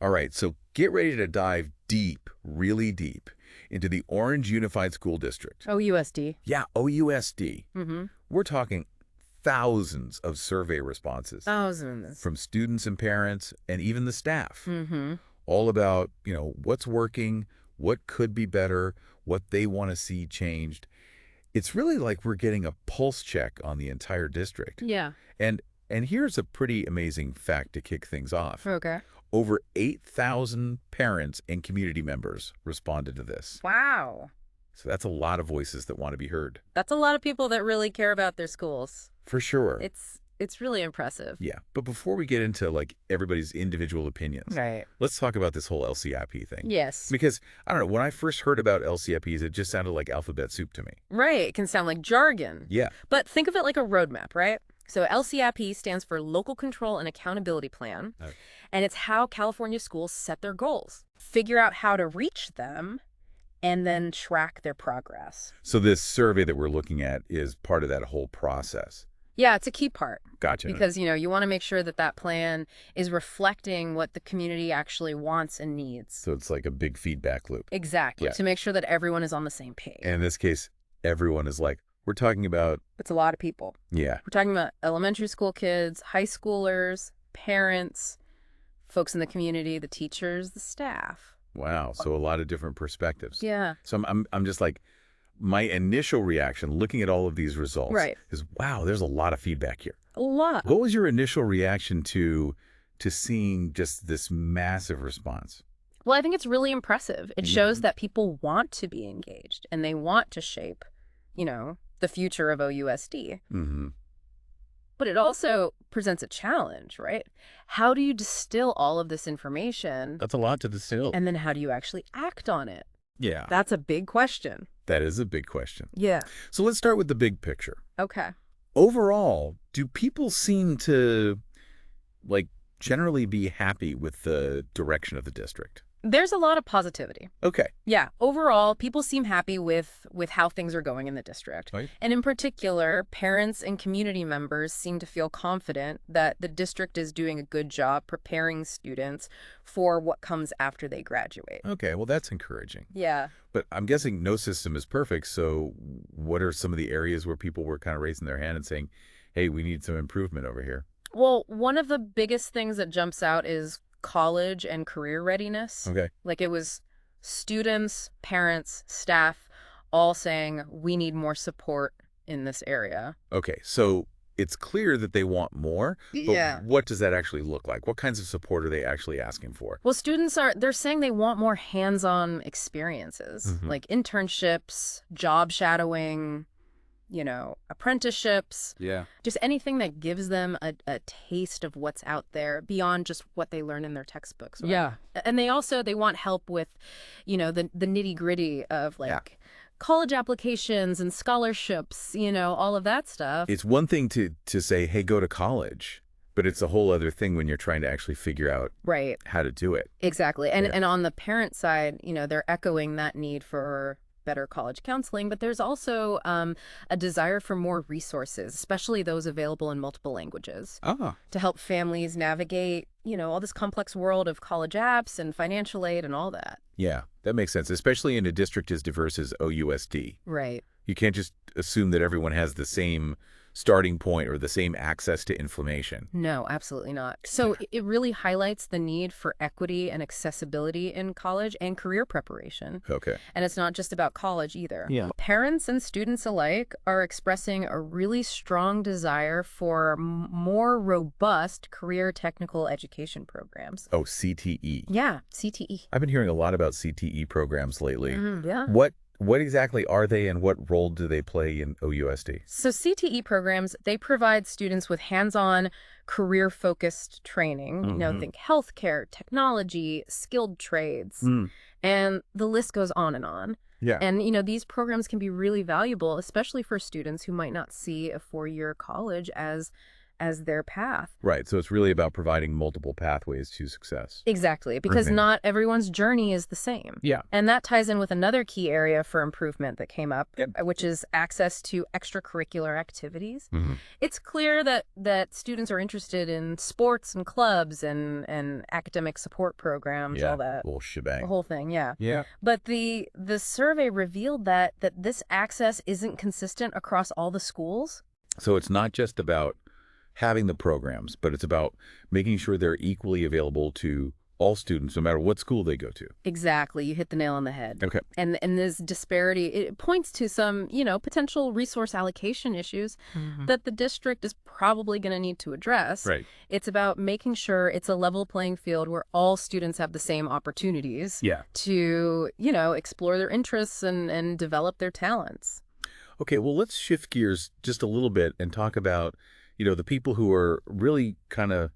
All right, so get ready to dive deep, really deep, into the Orange Unified School District. OUSD. Yeah, OUSD. Mm-hmm. We're talking thousands of survey responses Thousands. from students and parents and even the staff, Mm-hmm. all about, what's working, what could be better, what they want to see changed. It's really like we're getting a pulse check on the entire district. Yeah. And and here's a pretty amazing fact to kick things off. Okay. Over 8,000 parents and community members responded to this. Wow. So that's a lot of voices that want to be heard. That's a lot of people that really care about their schools. For sure. It's really impressive. Yeah. But before we get into everybody's individual opinions, Right. let's talk about this whole LCIP thing. Yes. Because, I don't know, when I first heard about LCIPs, it just sounded like alphabet soup to me. Right. It can sound like jargon. Yeah. But think of it like a roadmap, right? So LCAP stands for Local Control and Accountability Plan. Oh. And it's how California schools set their goals, figure out how to reach them, and then track their progress. So this survey that we're looking at is part of that whole process. Yeah, it's a key part. Gotcha. Because, you want to make sure that that plan is reflecting what the community actually wants and needs. So it's like a big feedback loop. Exactly. Yeah. To make sure that everyone is on the same page. And in this case, everyone is like, we're talking about, It's a lot of people. yeah, We're talking about elementary school kids, high schoolers, parents, folks in the community, the teachers, the staff. wow. So a lot of different perspectives. Yeah. So I'm just like, my initial reaction looking at all of these results Right. is, wow, there's a lot of feedback here. A lot. What was your initial reaction to seeing just this massive response? Well, I think it's really impressive. It Mhm. shows that people want to be engaged and they want to shape, the future of OUSD. Mm-hmm. But it also presents a challenge, right? How do you distill all of this information That's a lot to distill. and then how do you actually act on it? Yeah, That's a big question. that is a big question. Yeah. So let's start with the big picture. Okay. Overall, do people seem to, generally be happy with the direction of the district? There's a lot of positivity. Okay. Yeah. Overall, people seem happy with how things are going in the district. Right. And in particular, parents and community members seem to feel confident that the district is doing a good job preparing students for what comes after they graduate. Okay, well, that's encouraging. Yeah. But I'm guessing no system is perfect, so what are some of the areas where people were kind of raising their hand and saying, hey, we need some improvement over here? Well, one of the biggest things that jumps out is college and career readiness. Okay. Like it was students, parents, staff all saying we need more support in this area. Okay, so it's clear that they want more, but Yeah. what does that actually look like? What kinds of support are they actually asking for? Well, they're saying they want more hands-on experiences, like internships, job shadowing, apprenticeships, Yeah. just anything that gives them a taste of what's out there beyond just what they learn in their textbooks. Right? Yeah. And they want help with, the nitty-gritty of college applications and scholarships, all of that stuff. It's one thing to say, hey, go to college, but it's a whole other thing when you're trying to actually figure out Right. how to do it. Exactly. And Yeah. and on the parent side, they're echoing that need for better college counseling, but there's also a desire for more resources, especially those available in multiple languages, Ah. to help families navigate, all this complex world of college apps and financial aid and all that. Yeah, that makes sense, especially in a district as diverse as OUSD. Right. You can't just assume that everyone has the same starting point or the same access to information. No, absolutely not. So it really highlights the need for equity and accessibility in college and career preparation. Okay. And it's not just about college either. Yeah. Parents and students alike are expressing a really strong desire for more robust career technical education programs. Oh, CTE. Yeah, CTE. I've been hearing a lot about CTE programs lately. Yeah. What exactly are they and what role do they play in OUSD? So CTE programs, they provide students with hands-on, career-focused training. Think healthcare, technology, skilled trades, and the list goes on and on. Yeah. And, these programs can be really valuable, especially for students who might not see a four-year college as as their path. Right. So it's really about providing multiple pathways to success. Exactly, because Okay. not everyone's journey is the same. Yeah. And that ties in with another key area for improvement that came up, Yep. which is access to extracurricular activities. Mm-hmm. It's clear that students are interested in sports and clubs and academic support programs, Yeah. all that. Whole The shebang. whole thing, yeah. Yeah. But the survey revealed that this access isn't consistent across all the schools. So it's not just about having the programs, but it's about making sure they're equally available to all students, no matter what school they go to. Exactly. You hit the nail on the head. Okay. And this disparity, it points to some, potential resource allocation issues that the district is probably going to need to address. Right. It's about making sure it's a level playing field where all students have the same opportunities Yeah. to, explore their interests and develop their talents. Okay, well, let's shift gears just a little bit and talk about, the people who are really kind of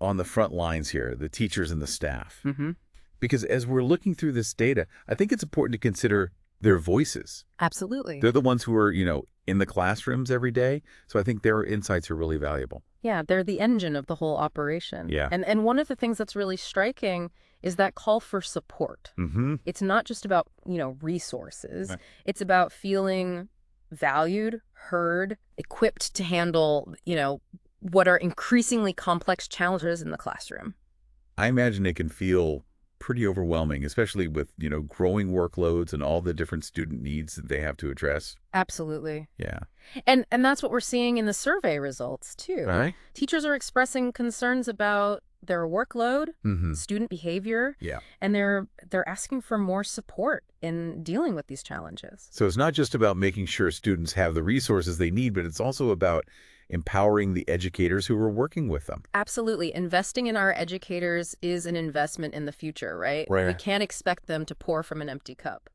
on the front lines here, the teachers and the staff. Mm-hmm. Because as we're looking through this data, I think it's important to consider their voices. Absolutely. They're the ones who are, in the classrooms every day. So I think their insights are really valuable. Yeah, they're the engine of the whole operation. Yeah. And one of the things that's really striking is that call for support. Mm-hmm. It's not just about, resources. Right. It's about feeling valued, heard, equipped to handle, what are increasingly complex challenges in the classroom. I imagine it can feel pretty overwhelming, especially with, growing workloads and all the different student needs that they have to address. Absolutely. Yeah. And that's what we're seeing in the survey results, too. Right. Teachers are expressing concerns about their workload, Mm-hmm. student behavior, Yeah. and they're asking for more support in dealing with these challenges. So it's not just about making sure students have the resources they need, but it's also about empowering the educators who are working with them. Absolutely. Investing in our educators is an investment in the future, right? Right. We can't expect them to pour from an empty cup.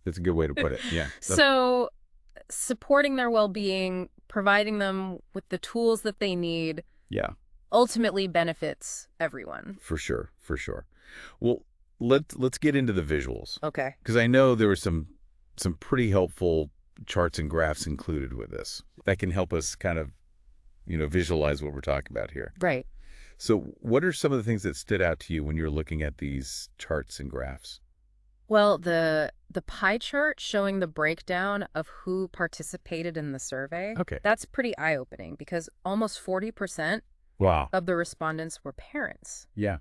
That's a good way to put it. Yeah. So supporting their well-being, providing them with the tools that they need, Yeah, ultimately benefits everyone. for sure. For sure. Well, let's get into the visuals, Okay. because I know there were some pretty helpful charts and graphs included with this that can help us kind of, visualize what we're talking about here. Right. So what are some of the things that stood out to you when you're looking at these charts and graphs? Well, the pie chart showing the breakdown of who participated in the survey, Okay. that's pretty eye-opening because almost 40% Wow. of the respondents were parents. Yeah.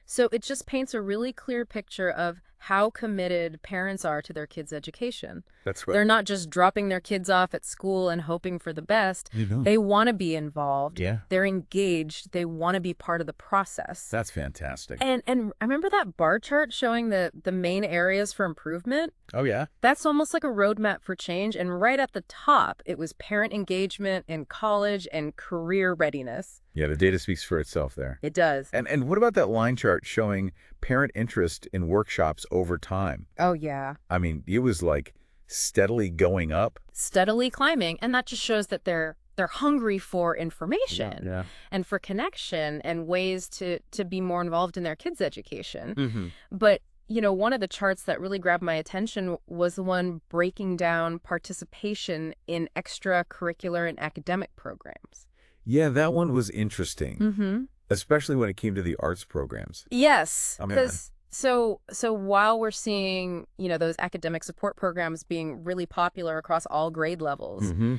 So it just paints a really clear picture of how committed parents are to their kids' education. That's right. They're not just dropping their kids off at school and hoping for the best. They want to be involved. Yeah. They're engaged. They want to be part of the process. That's fantastic. And I remember that bar chart showing the main areas for improvement. Oh, yeah. That's almost like a roadmap for change. And right at the top, it was parent engagement in college and career readiness. Yeah, the data speaks for itself there. It does. And what about that line chart showing parent interest in workshops over time? Oh, yeah. I mean, it was like steadily going up. Steadily climbing. And that just shows that they're hungry for information Yeah. and for connection and ways to be more involved in their kids' education. Mm-hmm. But, one of the charts that really grabbed my attention was the one breaking down participation in extracurricular and academic programs. Yeah, that one was interesting, Mm-hmm. especially when it came to the arts programs. Yes, I mean, because so while we're seeing, those academic support programs being really popular across all grade levels, Mm-hmm.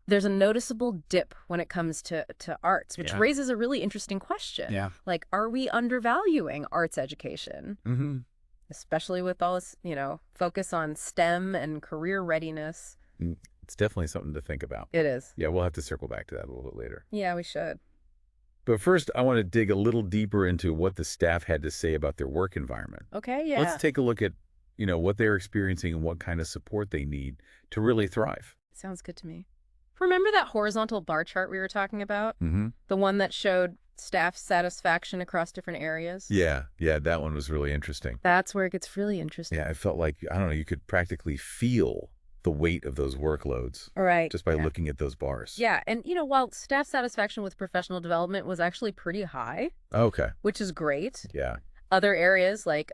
there's a noticeable dip when it comes to arts, which Yeah. raises a really interesting question. Yeah. Like, are we undervaluing arts education, Mm-hmm. especially with all this, focus on STEM and career readiness? It's definitely something to think about. It is. Yeah, we'll have to circle back to that a little bit later. Yeah, we should. But first, I want to dig a little deeper into what the staff had to say about their work environment. Okay, yeah. Let's take a look at, what they're experiencing and what kind of support they need to really thrive. Sounds good to me. Remember that horizontal bar chart we were talking about? Mm-hmm. The one that showed staff satisfaction across different areas? Yeah, that one was really interesting. That's where it gets really interesting. Yeah, I felt like, I don't know, you could practically feel the weight of those workloads All right. just by looking at those bars. Yeah, and while staff satisfaction with professional development was actually pretty high, Okay. which is great, Yeah. other areas like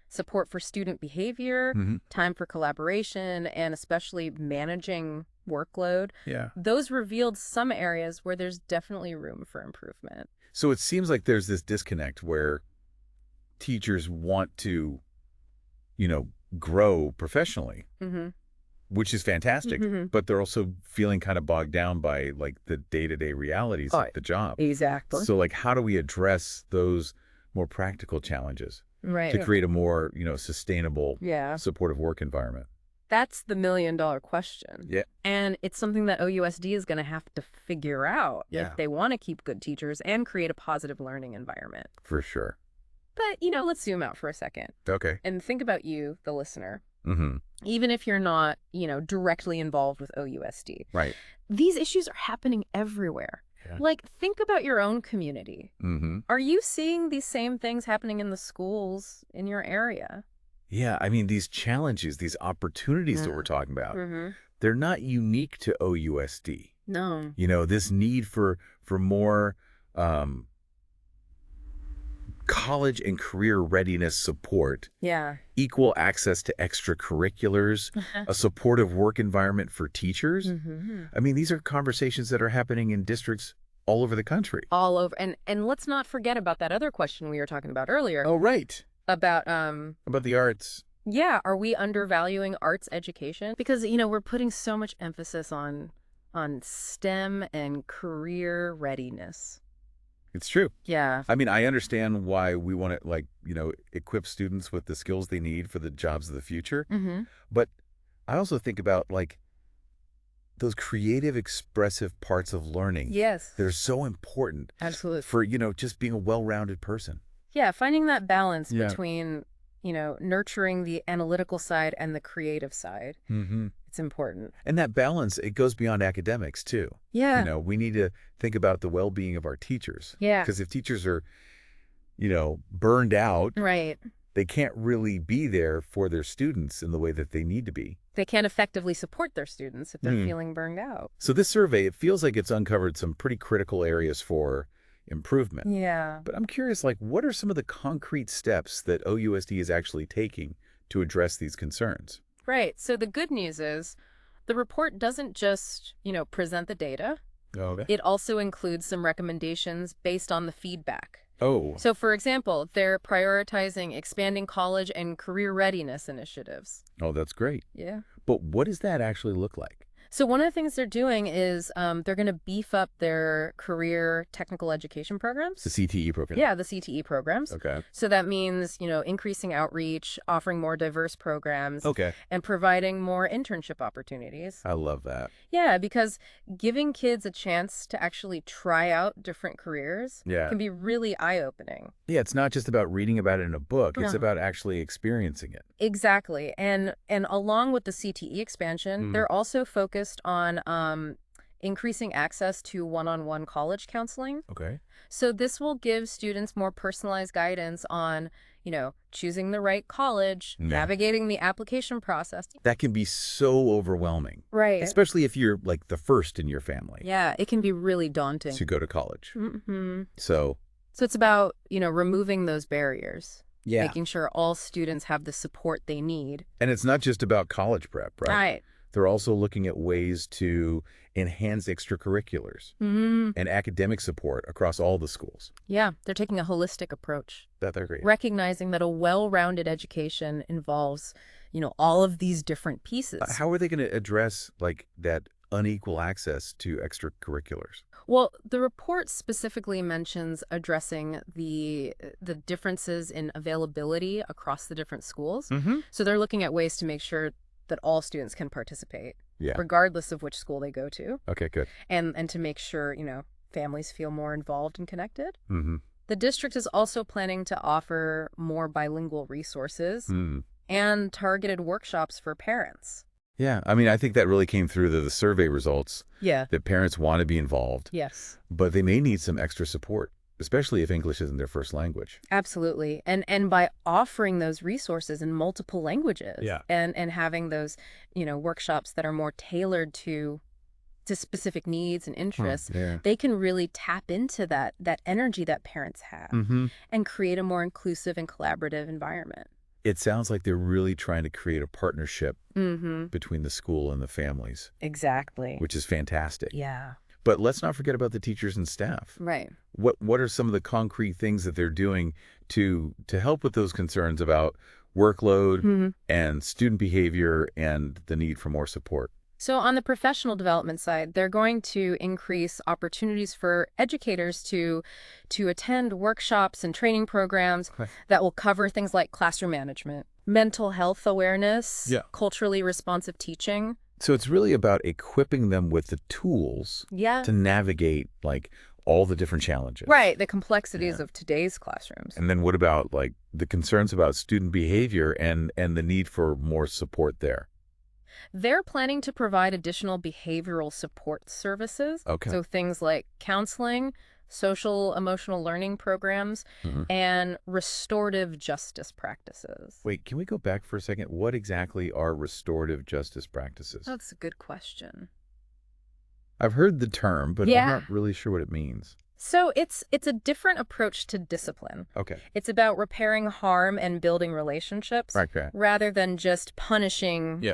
support for student behavior, Mm-hmm. time for collaboration, and especially managing workload, Yeah. those revealed some areas where there's definitely room for improvement. So it seems like there's this disconnect where teachers want to, you know, grow professionally, Mm-hmm. which is fantastic, Mm-hmm. but they're also feeling kind of bogged down by like the day-to-day realities Oh, of the job. exactly. So like how do we address those more practical challenges Right. to create a more, sustainable, Yeah. supportive work environment? That's the million-dollar question. Yeah. And it's something that OUSD is going to have to figure out Yeah. if they want to keep good teachers and create a positive learning environment. For sure. But, let's zoom out for a second Okay. and think about you, the listener. Mm-hmm. Even if you're not, directly involved with OUSD. Right. These issues are happening everywhere. Yeah. Like, think about your own community. Mm-hmm. Are you seeing these same things happening in the schools in your area? Yeah, I mean, these challenges, these opportunities that we're talking about, Mm-hmm. they're not unique to OUSD. No. This need for more college and career readiness support, Yeah. equal access to extracurriculars, a supportive work environment for teachers. Mm-hmm. I mean, these are conversations that are happening in districts all over the country. All over. And let's not forget about that other question we were talking about earlier. Oh, right. About, About the arts. yeah, are we undervaluing arts education? Because, we're putting so much emphasis on STEM and career readiness. It's true. Yeah. I mean, I understand why we want to, equip students with the skills they need for the jobs of the future. Mm-hmm. But I also think about, those creative, expressive parts of learning. Yes. They're so important. Absolutely. For, just being a well-rounded person. Yeah, finding that balance Yeah. between, nurturing the analytical side and the creative side. Mm-hmm. It's important. And that balance, it goes beyond academics, too. Yeah. We need to think about the well-being of our teachers. Yeah. Because if teachers are, burned out, Right. they can't really be there for their students in the way that they need to be. They can't effectively support their students if they're feeling burned out. So this survey, it feels like it's uncovered some pretty critical areas for improvement. Yeah. But I'm curious, what are some of the concrete steps that OUSD is actually taking to address these concerns? Right. So the good news is the report doesn't just, present the data. Okay. It also includes some recommendations based on the feedback. Oh. So, for example, they're prioritizing expanding college and career readiness initiatives. Oh, that's great. Yeah. But what does that actually look like? So one of the things they're doing is they're going to beef up their career technical education programs. The CTE program? Yeah, the CTE programs. Okay. So that means, increasing outreach, offering more diverse programs, Okay. and providing more internship opportunities. I love that. Yeah, because giving kids a chance to actually try out different careers Yeah. can be really eye-opening. Yeah, it's not just about reading about it in a book. It's No. about actually experiencing it. Exactly. And along with the CTE expansion, they're also focused on increasing access to one-on-one college counseling. Okay. So this will give students more personalized guidance on, choosing the right college, Yeah. navigating the application process. That can be so overwhelming. Right. Especially if you're the first in your family Yeah, it can be really daunting. to go to college. Mm-hmm. So, So it's about, removing those barriers. yeah. Making sure all students have the support they need. And it's not just about college prep, right? Right. They're also looking at ways to enhance extracurriculars Mm-hmm. and academic support across all the schools. Yeah, they're taking a holistic approach, They're great. recognizing that a well-rounded education involves, all of these different pieces. How are they going to address that unequal access to extracurriculars? Well, the report specifically mentions addressing the differences in availability across the different schools. Mm-hmm. So they're looking at ways to make sure that all students can participate, Yeah. regardless of which school they go to, Okay, good. and to make sure, families feel more involved and connected. Mm-hmm. The district is also planning to offer more bilingual resources Mm. and targeted workshops for parents. Yeah, I mean, I think that really came through the survey results, Yeah. that parents want to be involved, Yes. but they may need some extra support, especially if English isn't their first language. Absolutely. And by offering those resources in multiple languages, Yeah. and having those, workshops that are more tailored to specific needs and interests, Yeah. they can really tap into that energy that parents have Mm-hmm. and create a more inclusive and collaborative environment. It sounds like they're really trying to create a partnership Mm-hmm. between the school and the families, Exactly. which is fantastic. Yeah. But let's not forget about the teachers and staff. Right. What are some of the concrete things that they're doing to help with those concerns about workload Mm-hmm. and student behavior and the need for more support? So on the professional development side, they're going to increase opportunities for educators to attend workshops and training programs Okay. that will cover things like classroom management, mental health awareness, Yeah. culturally responsive teaching. So it's really about equipping them with the tools Yeah. to navigate like all the different challenges. Right, the complexities Yeah. of today's classrooms. And then what about like the concerns about student behavior and the need for more support there? They're planning to provide additional behavioral support services. Okay. So things like counseling, social emotional learning programs, Mhm. and restorative justice practices. Wait, can we go back for a second? What exactly are restorative justice practices? That's a good question. I've heard the term, but I'm Yeah. not really sure what it means. So it's a different approach to discipline. Okay. It's about repairing harm and building relationships Okay. rather than just punishing, Yeah.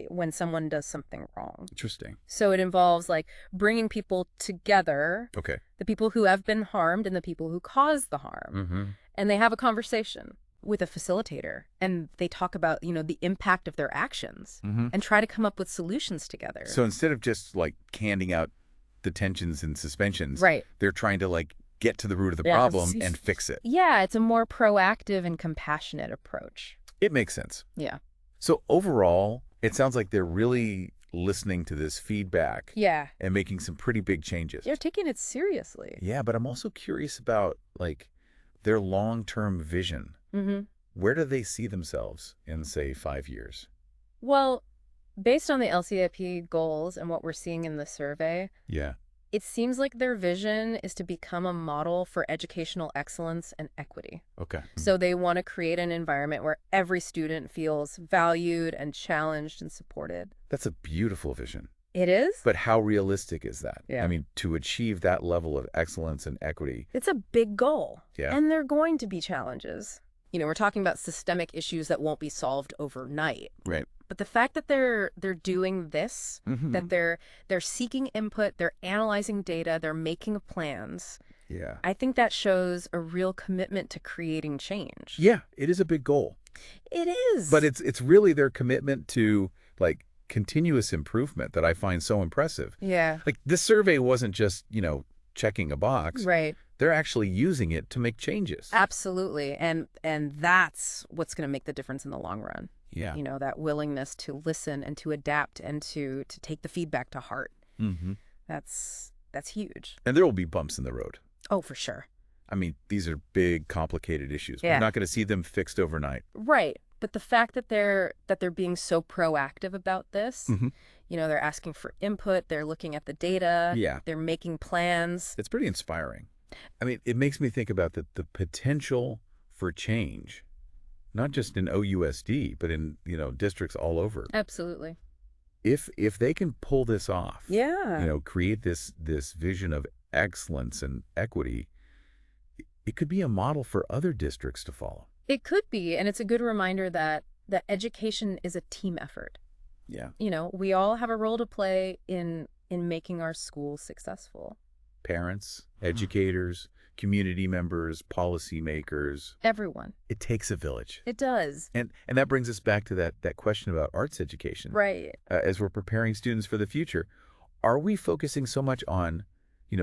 when someone does something wrong. Interesting. So it involves like bringing people together, Okay. the people who have been harmed and the people who caused the harm. Mm-hmm. And they have a conversation with a facilitator and they talk about, the impact of their actions Mm-hmm. and try to come up with solutions together. So instead of just like handing out the tensions and suspensions, Right. they're trying to like get to the root of the Yeah. problem and fix it. Yeah, it's a more proactive and compassionate approach. It makes sense. Yeah. So overall, it sounds like they're really listening to this feedback Yeah. and making some pretty big changes. You're taking it seriously. Yeah, but I'm also curious about like their long-term vision. Mm-hmm. Where do they see themselves in, say, 5 years? Well, based on the LCAP goals and what we're seeing in the survey, Yeah. it seems like their vision is to become a model for educational excellence and equity. Okay. So they want to create an environment where every student feels valued and challenged and supported. That's a beautiful vision. It is? But how realistic is that? Yeah. I mean, to achieve that level of excellence and equity. It's a big goal. Yeah. And there are going to be challenges. We're talking about systemic issues that won't be solved overnight. Right. But the fact that they're doing this, Mm-hmm. that they're seeking input, they're analyzing data, they're making plans, Yeah. I think that shows a real commitment to creating change. Yeah, it is a big goal. It is. But it's really their commitment to like continuous improvement that I find so impressive. Yeah. Like this survey wasn't just, checking a box. Right. They're actually using it to make changes. Absolutely. And that's what's going to make the difference in the long run. Yeah. That willingness to listen and to adapt and to take the feedback to heart. Mm-hmm. That's huge. And there will be bumps in the road. Oh, for sure. I mean, these are big, complicated issues. Yeah. We're not going to see them fixed overnight. Right. But the fact that they're being so proactive about this, Mhm. they're asking for input, they're looking at the data, Yeah. they're making plans. It's pretty inspiring. I mean, it makes me think about the potential for change, not just in OUSD, but in, districts all over. Absolutely. If they can pull this off, Yeah. create this vision of excellence and equity, it could be a model for other districts to follow. It could be, and it's a good reminder that education is a team effort. Yeah. We all have a role to play in making our schools successful. Parents, educators, community members, policymakers. Everyone. It takes a village. It does. And that brings us back to that question about arts education. Right. As we're preparing students for the future, are we focusing so much on,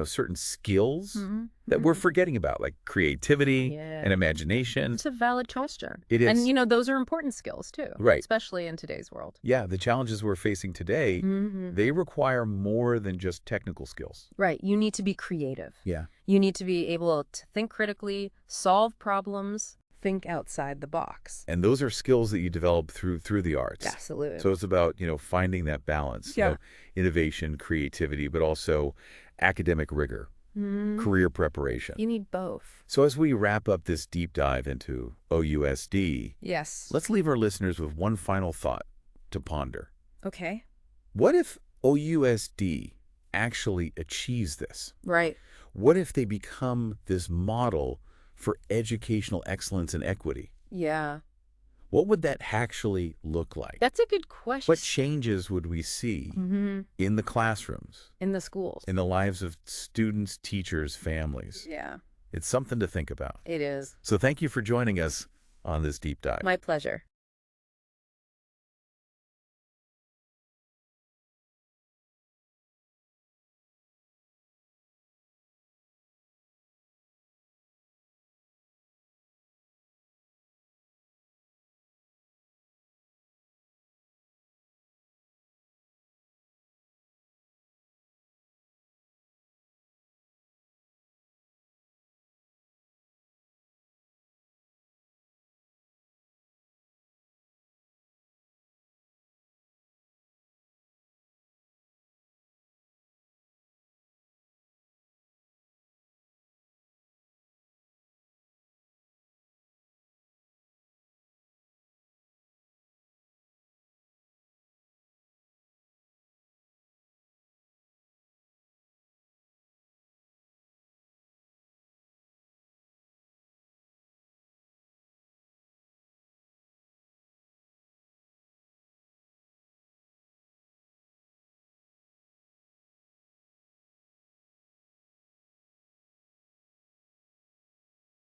certain skills Mm-hmm. that we're forgetting about, like creativity Yeah. and imagination? It's a valid question. It is. And, those are important skills, too. Right. Especially in today's world. Yeah, the challenges we're facing today, Mm-hmm. they require more than just technical skills. Right. You need to be creative. Yeah. You need to be able to think critically, solve problems, think outside the box. And those are skills that you develop through the arts. Absolutely. So it's about, finding that balance, Yeah. innovation, creativity, but also academic rigor, Mhm. career preparation. You need both. So as we wrap up this deep dive into OUSD, Yes. let's leave our listeners with one final thought to ponder. Okay. What if OUSD actually achieves this? Right. What if they become this model for educational excellence and equity? Yeah. What would that actually look like? That's a good question. What changes would we see in the classrooms, In the schools. in the lives of students, teachers, families? Yeah, It's something to think about. it is. So thank you for joining us on this deep dive. My pleasure.